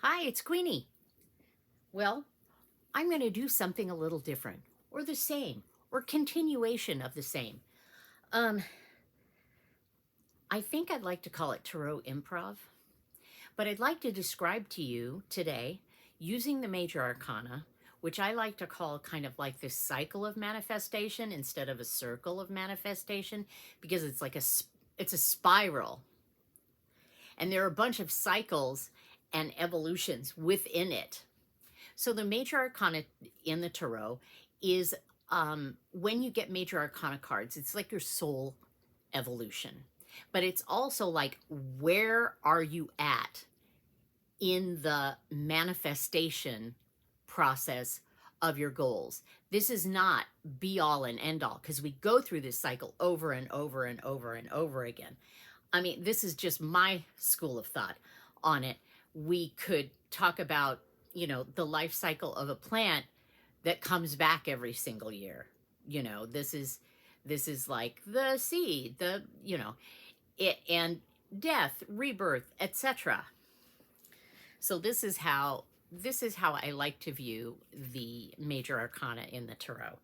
Hi, it's Queenie. Well, I'm going to do something a little different, or the same, or continuation of the same. Um, I think I'd like to call it Tarot Improv, but I'd like to describe to you today using the Major Arcana, which I like to call kind of like this cycle of manifestation instead of a circle of manifestation, because it's like it's a spiral, and there are a bunch of cycles and evolutions within it. So the Major Arcana in the Tarot is when you get Major Arcana cards, it's like your soul evolution. But it's also like, where are you at in the manifestation process of your goals? This is not be all and end all, because we go through this cycle over and over and over and over again. I mean, this is just my school of thought on it. We could talk about, the life cycle of a plant that comes back every single year. This is like the seed, and death, rebirth, etc. So this is how I like to view the Major Arcana in the Tarot.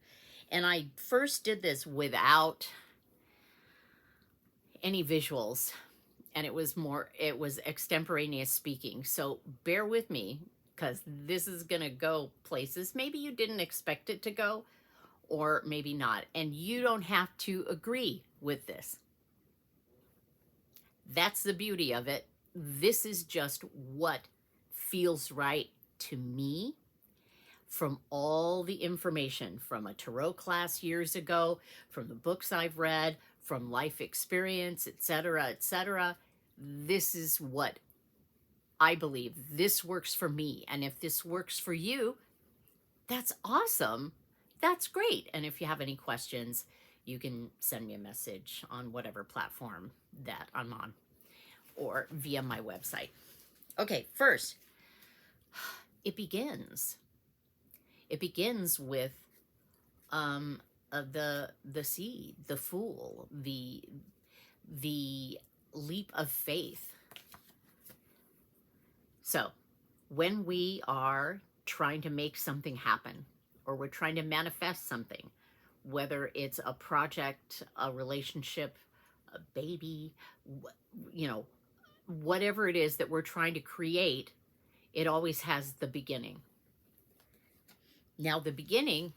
And I first did this without any visuals, and it was extemporaneous speaking. So bear with me, because this is going to go places maybe you didn't expect it to go, or maybe not. And you don't have to agree with this. That's the beauty of it. This is just what feels right to me from all the information from a tarot class years ago, from the books I've read, from life experience, etc., etc. This is what I believe. This works for me. And if this works for you, that's awesome. That's great. And if you have any questions, you can send me a message on whatever platform that I'm on, or via my website. Okay, first, it begins with the seed, the fool, the leap of faith. So when we are trying to make something happen, or we're trying to manifest something, whether it's a project, a relationship, a baby, whatever it is that we're trying to create, it always has the beginning. Now, the beginning,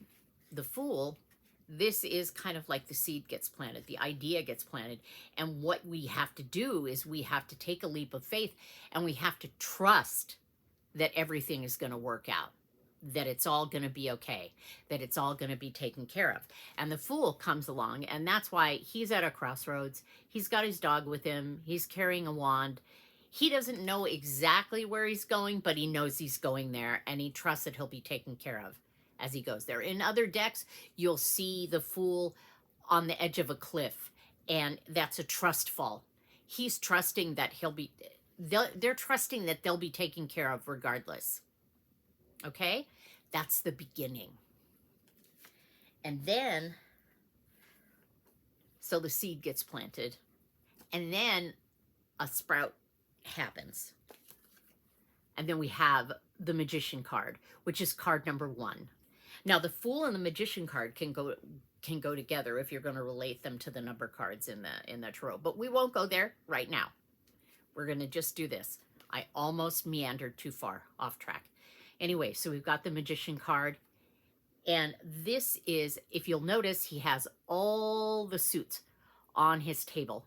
the fool, this is kind of like the seed gets planted, the idea gets planted. And what we have to do is we have to take a leap of faith, and we have to trust that everything is going to work out, that it's all going to be okay, that it's all going to be taken care of. And the fool comes along, and that's why he's at a crossroads. He's got his dog with him. He's carrying a wand. He doesn't know exactly where he's going, but he knows he's going there, and he trusts that he'll be taken care of as he goes there. In other decks, you'll see the fool on the edge of a cliff, and that's a trust fall. He's trusting that they're trusting that they'll be taken care of regardless. Okay? That's the beginning. And then, so the seed gets planted, and then a sprout happens. And then we have the Magician card, which is card number 1. Now, the Fool and the Magician card can go together if you're going to relate them to the number cards in the Tarot. But we won't go there right now. We're going to just do this. I almost meandered too far off track. Anyway, so we've got the Magician card. And this is, if you'll notice, he has all the suits on his table.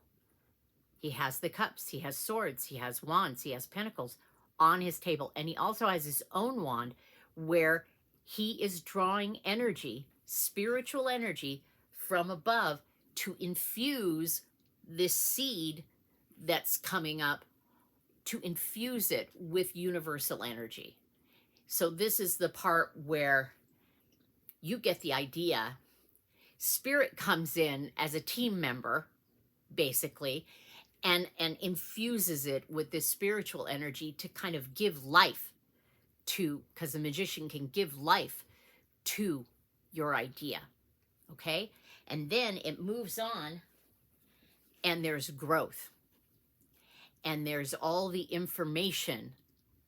He has the cups, he has swords, he has wands, he has pentacles on his table. And he also has his own wand where he is drawing energy, spiritual energy from above to infuse this seed that's coming up, to infuse it with universal energy. So this is the part where you get the idea. Spirit comes in as a team member, basically, and infuses it with this spiritual energy to kind of give life to, because the Magician can give life to your idea, okay? And then it moves on, and there's growth. And there's all the information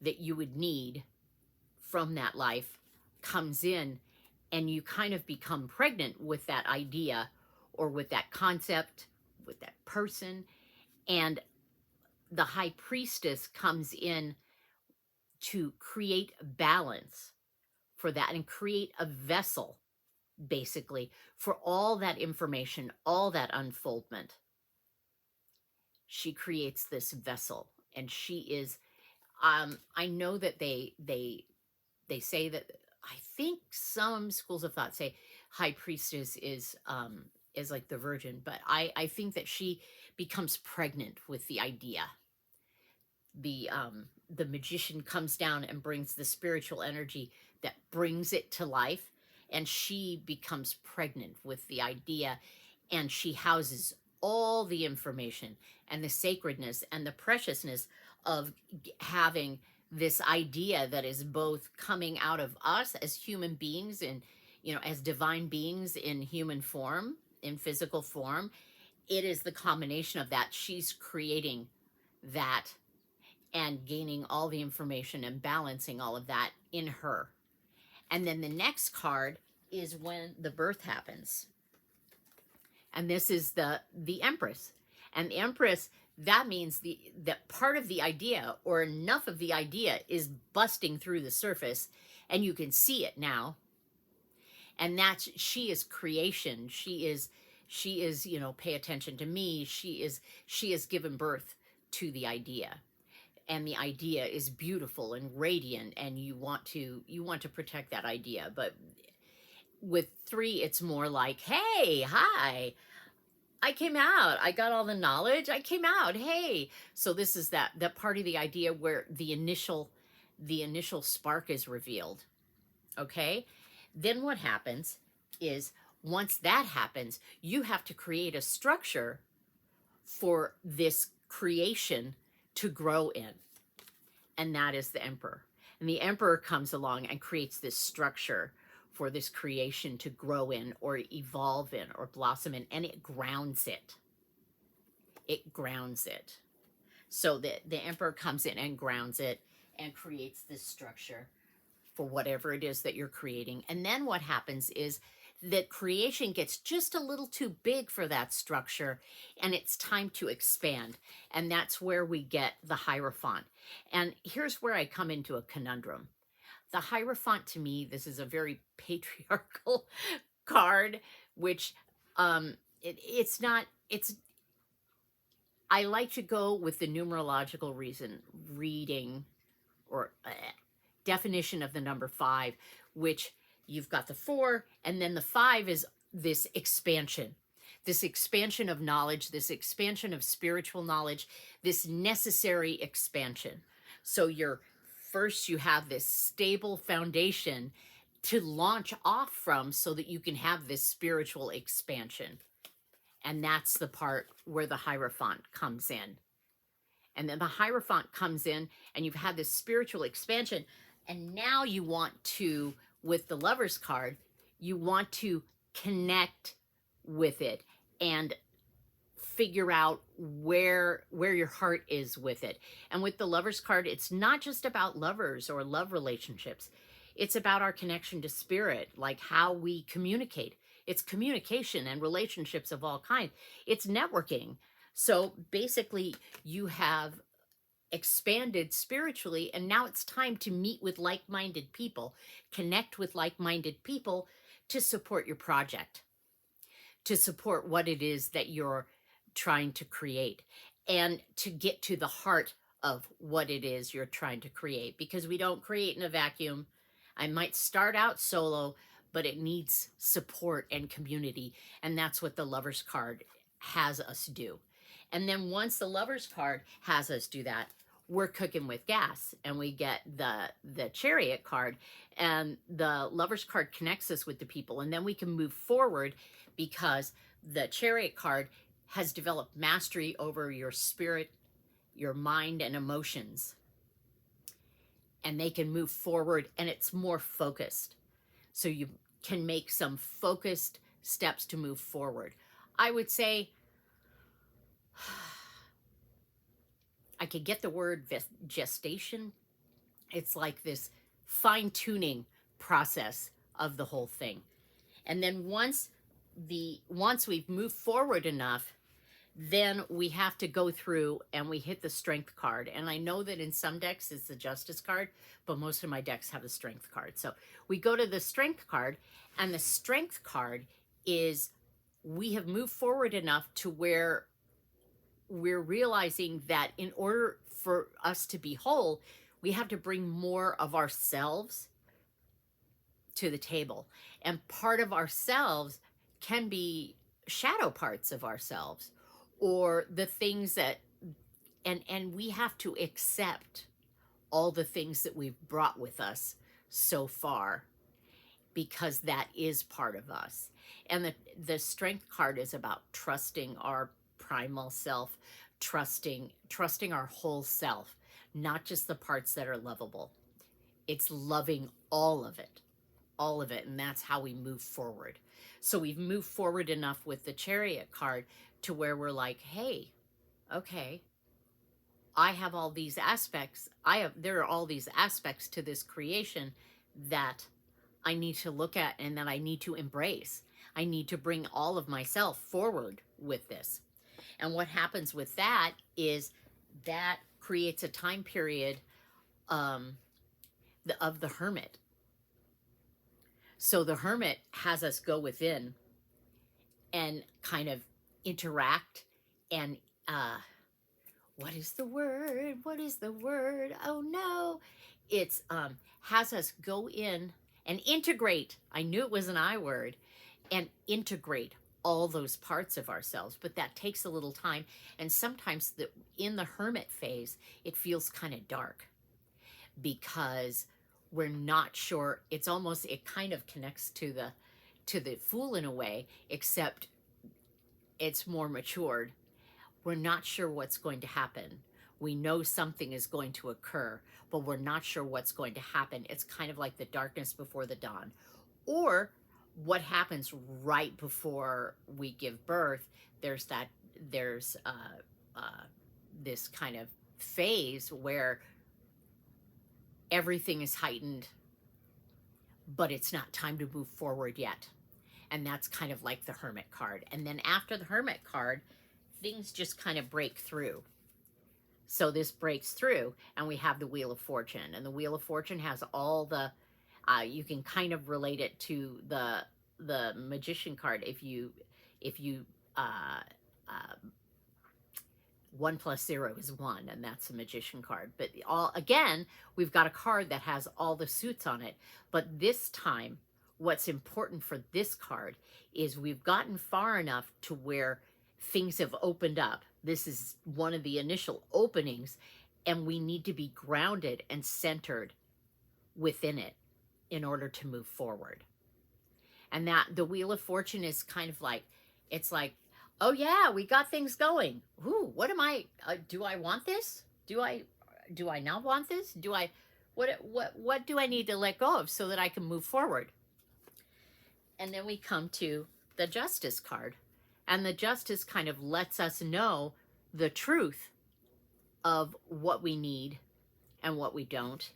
that you would need from that life comes in, and you kind of become pregnant with that idea or with that concept, with that person. And the high priestess comes in to create balance for that and create a vessel, basically, for all that information, all that unfoldment. She creates this vessel, and she is, I know that they say that, I think some schools of thought say high priestess is like the virgin, but I think that she becomes pregnant with the idea. The magician comes down and brings the spiritual energy that brings it to life, and she becomes pregnant with the idea, and she houses all the information and the sacredness and the preciousness of having this idea that is both coming out of us as human beings and, as divine beings in human form, in physical form. It is the combination of that. She's creating that and gaining all the information and balancing all of that in her. And then the next card is when the birth happens. And this is the Empress. And the Empress, that means that part of the idea, or enough of the idea, is busting through the surface, and you can see it now. And she is creation. She is, pay attention to me. She is given birth to the idea. And the idea is beautiful and radiant, and you want to protect that idea. But with 3, it's more like, hey, hi, I came out, I got all the knowledge, I came out, hey. So this is that part of the idea where the initial spark is revealed. Okay, then what happens is, once that happens, you have to create a structure for this creation to grow in. And that is the Emperor. And the Emperor comes along and creates this structure for this creation to grow in, or evolve in, or blossom in, and it grounds it. It grounds it. So the Emperor comes in and grounds it and creates this structure for whatever it is that you're creating. And then what happens is that creation gets just a little too big for that structure, and it's time to expand. And that's where we get the Hierophant. And here's where I come into a conundrum. The Hierophant, to me, this is a very patriarchal card, which it's not, I like to go with the numerological reading or definition of the number 5, which you've got the 4, and then the 5 is this expansion of knowledge, this expansion of spiritual knowledge, this necessary expansion. So first you have this stable foundation to launch off from, so that you can have this spiritual expansion. And that's the part where the Hierophant comes in. And then the Hierophant comes in, and you've had this spiritual expansion, and now you want to, with the Lover's card, you want to connect with it and figure out where your heart is with it. And with the Lover's card, it's not just about lovers or love relationships. It's about our connection to spirit, like how we communicate. It's communication and relationships of all kinds. It's networking. So basically, you have expanded spiritually, and now it's time to meet with like-minded people, connect with like-minded people to support your project, to support what it is that you're trying to create, and to get to the heart of what it is you're trying to create, because we don't create in a vacuum. I might start out solo, but it needs support and community, and that's what the Lover's card has us do. And then once the Lover's card has us do that, we're cooking with gas, and we get the Chariot card, and the Lover's card connects us with the people, and then we can move forward, because the Chariot card has developed mastery over your spirit, your mind, and emotions. And they can move forward, and it's more focused. So you can make some focused steps to move forward. I would say, I could get the word gestation it's like this fine-tuning process of the whole thing. And then once we've moved forward enough, then we have to go through and we hit the strength card. And I know that in some decks it's the justice card, but most of my decks have the strength card. So we go to the strength card, and the strength card is we have moved forward enough to where we're realizing that in order for us to be whole, we have to bring more of ourselves to the table. And part of ourselves can be shadow parts of ourselves, or the things that, and we have to accept all the things that we've brought with us so far, because that is part of us. And the strength card is about trusting our primal self, trusting our whole self, not just the parts that are lovable. It's loving all of it, and that's how we move forward. So we've moved forward enough with the Chariot card to where we're like, hey, okay, I have all these aspects. There are all these aspects to this creation that I need to look at and that I need to embrace. I need to bring all of myself forward with this. And what happens with that is that creates a time period of the Hermit. So the Hermit has us go within and kind of interact and what is the word? Oh no. It's has us go in and integrate. I knew it was an I word. And integrate all those parts of ourselves, but that takes a little time. And sometimes in the Hermit phase, it feels kind of dark because we're not sure. It's almost, it kind of connects to the Fool in a way, except it's more matured. We're not sure what's going to happen. We know something is going to occur, but we're not sure what's going to happen. It's kind of like the darkness before the dawn, or what happens right before we give birth. There's this kind of phase where everything is heightened, but it's not time to move forward yet. And that's kind of like the Hermit card. And then after the Hermit card, things just kind of break through. So this breaks through, and we have the Wheel of Fortune. And the Wheel of Fortune has all the, you can kind of relate it to the Magician card. If you 1 + 0 is 1, and that's a Magician card. But again, we've got a card that has all the suits on it. But this time, what's important for this card is we've gotten far enough to where things have opened up. This is one of the initial openings, and we need to be grounded and centered within it in order to move forward. And that the Wheel of Fortune is kind of like, it's like, oh yeah, we got things going. Ooh, what am I, do I want this? Do I not want this? What do I need to let go of so that I can move forward? And then we come to the Justice card. And the Justice kind of lets us know the truth of what we need and what we don't,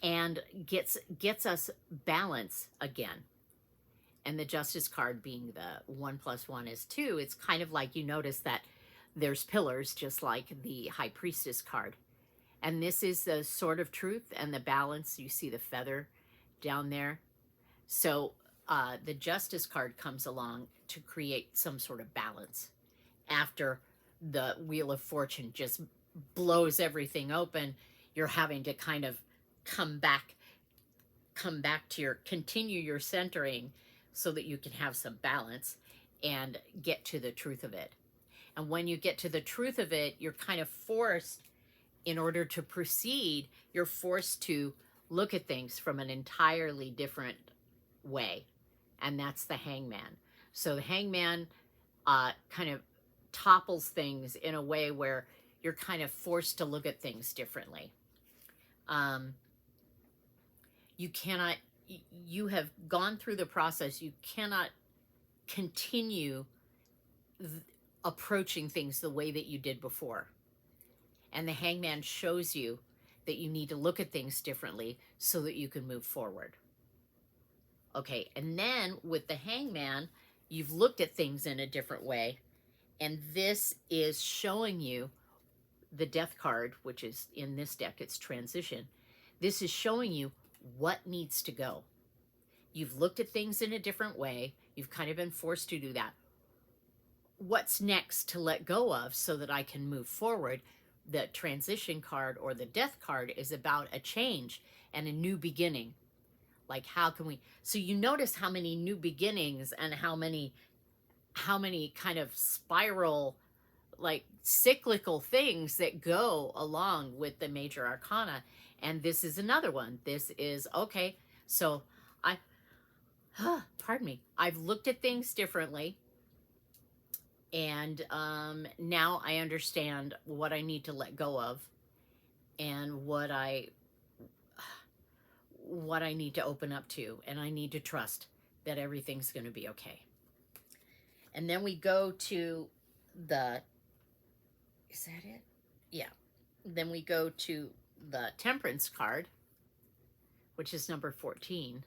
and gets us balance again. And the Justice card being the 1 + 1 is 2, it's kind of like, you notice that there's pillars just like the High Priestess card. And this is the Sword of Truth and the balance. You see the feather down there. So the Justice card comes along to create some sort of balance after the Wheel of Fortune just blows everything open. You're having to kind of come back to continue your centering so that you can have some balance and get to the truth of it. And when you get to the truth of it, you're kind of forced, in order to proceed, you're forced to look at things from an entirely different way. And that's the Hangman. So the Hangman kind of topples things in a way where you're kind of forced to look at things differently. You have gone through the process. You cannot continue approaching things the way that you did before. And the Hangman shows you that you need to look at things differently so that you can move forward. Okay, and then with the Hangman, you've looked at things in a different way, and this is showing you the Death card, which is in this deck, it's transition. This is showing you what needs to go. You've looked at things in a different way. You've kind of been forced to do that. What's next to let go of so that I can move forward? The transition card or the Death card is about a change and a new beginning. Like, how can we, so you notice how many new beginnings and how many kind of spiral, like cyclical things that go along with the Major Arcana. And this is another one. This is, okay, so pardon me, I've looked at things differently. And now I understand what I need to let go of and what I need to open up to. And I need to trust that everything's going to be okay. And then we go to the, is that it? Yeah. Then we go to the Temperance card, which is number 14.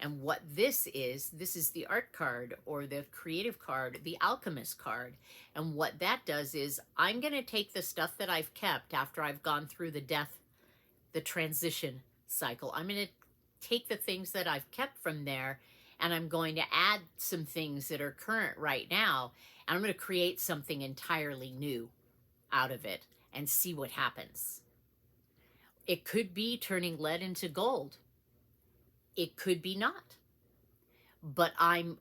And what this is the art card or the creative card, the alchemist card. And what that does is I'm going to take the stuff that I've kept after I've gone through the death, the transition cycle. I'm going to take the things that I've kept from there, and I'm going to add some things that are current right now. And I'm going to create something entirely new out of it and see what happens. It could be turning lead into gold. It could be not. But I'm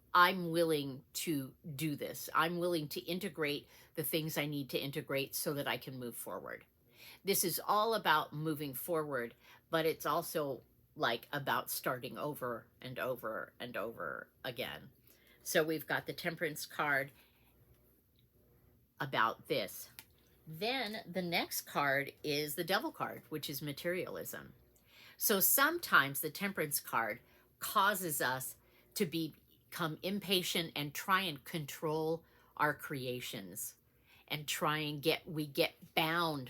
willing to do this. I'm willing to integrate the things I need to integrate so that I can move forward. This is all about moving forward, but it's also like about starting over and over and over again. So we've got the Temperance card about this. Then the next card is the Devil card, which is materialism. So sometimes the Temperance card causes us to become impatient and try and control our creations and we get bound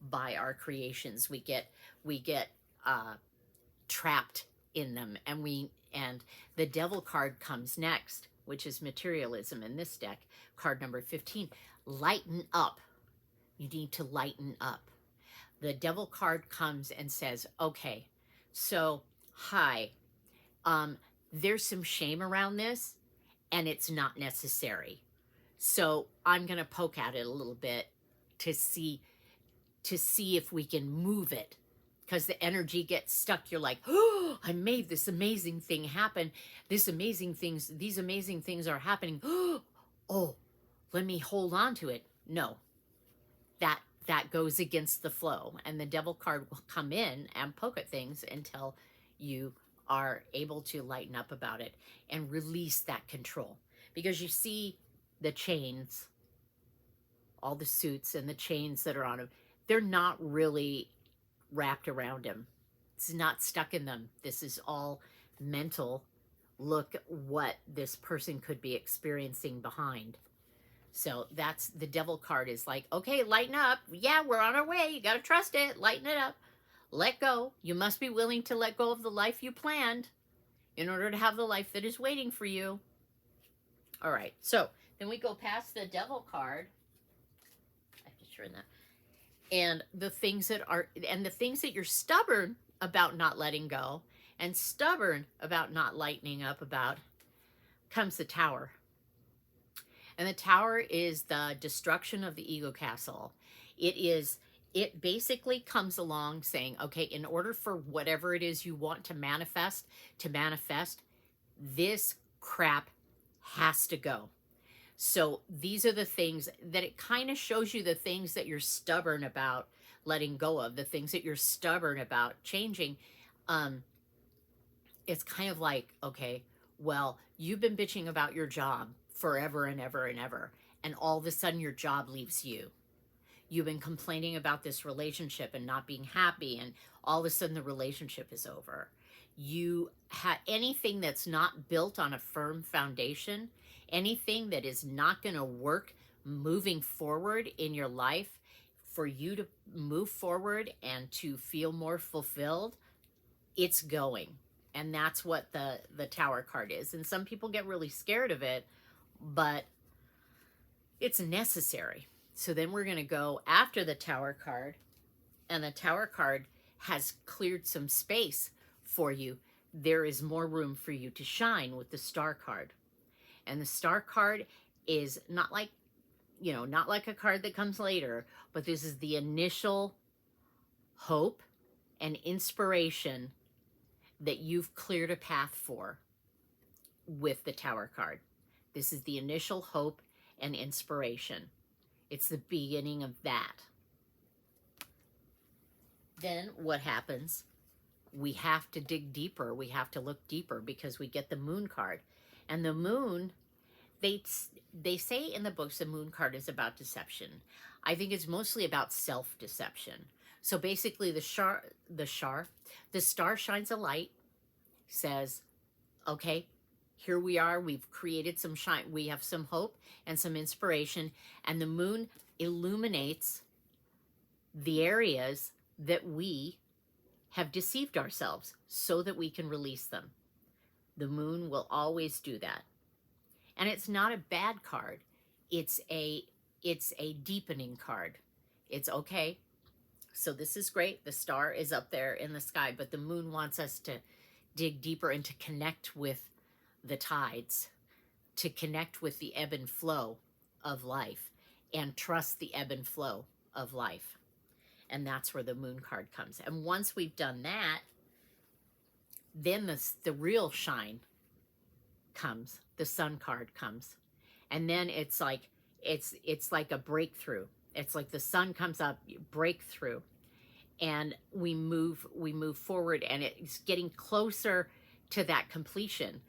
by our creations. We get trapped in them, and the Devil card comes next, which is materialism in this deck, card number 15. Lighten up. You need to lighten up. The Devil card comes and says, okay, so, hi, there's some shame around this, and it's not necessary. So I'm going to poke at it a little bit to see if we can move it, because the energy gets stuck. You're like, oh, I made this amazing thing happen. These amazing things are happening. Oh, let me hold on to it. No, that goes against the flow, and the Devil card will come in and poke at things until you are able to lighten up about it and release that control. Because you see the chains, all the suits and the chains that are on him, they're not really wrapped around him. It's not stuck in them. This is all mental. Look what this person could be experiencing behind. So that's the Devil card is like, okay, lighten up. Yeah, we're on our way. You got to trust it. Lighten it up. Let go. You must be willing to let go of the life you planned in order to have the life that is waiting for you. All right. So then we go past the Devil card. I have to turn that. And the things that you're stubborn about not letting go and stubborn about not lightening up about comes the Tower. And the Tower is the destruction of the ego castle. It basically comes along saying, okay, in order for whatever it is you want to manifest, this crap has to go. So these are the things that it kind of shows you, the things that you're stubborn about letting go of, the things that you're stubborn about changing. It's kind of like, okay, well, you've been bitching about your job forever and ever and ever, and all of a sudden your job leaves you. You've been complaining about this relationship and not being happy, and all of a sudden the relationship is over. You have anything that's not built on a firm foundation, anything that is not going to work moving forward in your life for you to move forward and to feel more fulfilled, it's going. And that's what the Tower card is. And some people get really scared of it, but it's necessary. So then we're going to go after the Tower card, and the Tower card has cleared some space for you. There is more room for you to shine with the Star card. And the Star card is not like, not like a card that comes later, but this is the initial hope and inspiration that you've cleared a path for with the Tower card. This is the initial hope and inspiration. It's the beginning of that. Then what happens? We have to dig deeper. We have to look deeper because we get the Moon card. And the Moon, they say in the books the Moon card is about deception. I think it's mostly about self-deception. So basically the star shines a light, says, okay, here we are, we've created some shine, we have some hope and some inspiration, and the Moon illuminates the areas that we have deceived ourselves so that we can release them. The Moon will always do that. And it's not a bad card. It's a deepening card. It's okay. So this is great. The star is up there in the sky, but the Moon wants us to dig deeper and to connect with the tides, to connect with the ebb and flow of life, and trust the ebb and flow of life. And that's where the Moon card comes. And once we've done that, then the real shine comes. The Sun card comes. And then it's like a breakthrough. It's like the sun comes up, breakthrough, and we move forward, and it's getting closer to that completion.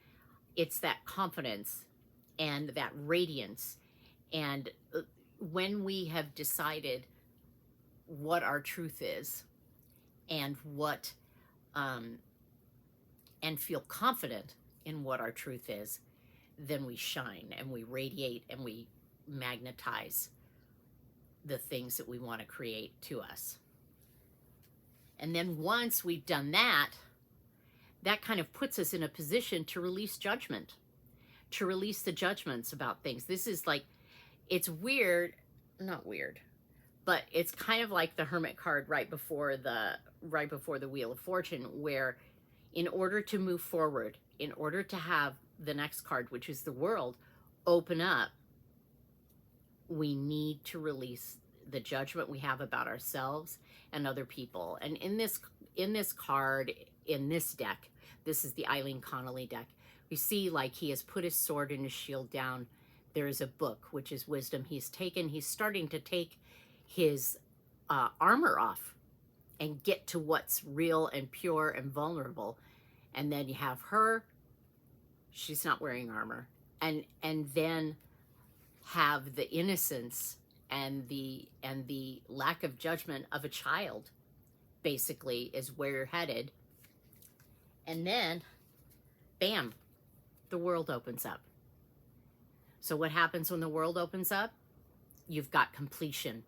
It's that confidence and that radiance. And when we have decided what our truth is and and feel confident in what our truth is, then we shine and we radiate and we magnetize the things that we want to create to us. And then once we've done that, that kind of puts us in a position to release judgment, to release the judgments about things. This is like, it's weird, not weird, but it's kind of like the Hermit card right before the Wheel of Fortune, where in order to move forward, in order to have the next card, which is the World, open up, we need to release the judgment we have about ourselves and other people. And in this card, in this deck, this is the Eileen Connolly deck, we see like he has put his sword and his shield down. There is a book, which is wisdom. He's starting to take his armor off and get to what's real and pure and vulnerable. And then you have her, she's not wearing armor. And then have the innocence and the lack of judgment of a child, basically, is where you're headed. And then, bam, the world opens up. So what happens when the world opens up? You've got completion,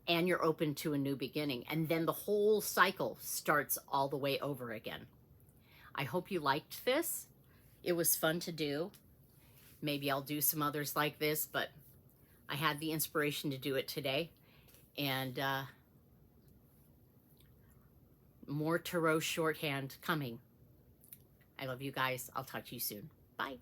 and you're open to a new beginning. And then the whole cycle starts all the way over again. I hope you liked this. It was fun to do. Maybe I'll do some others like this, but I had the inspiration to do it today. And more tarot shorthand coming. I love you guys. I'll talk to you soon. Bye.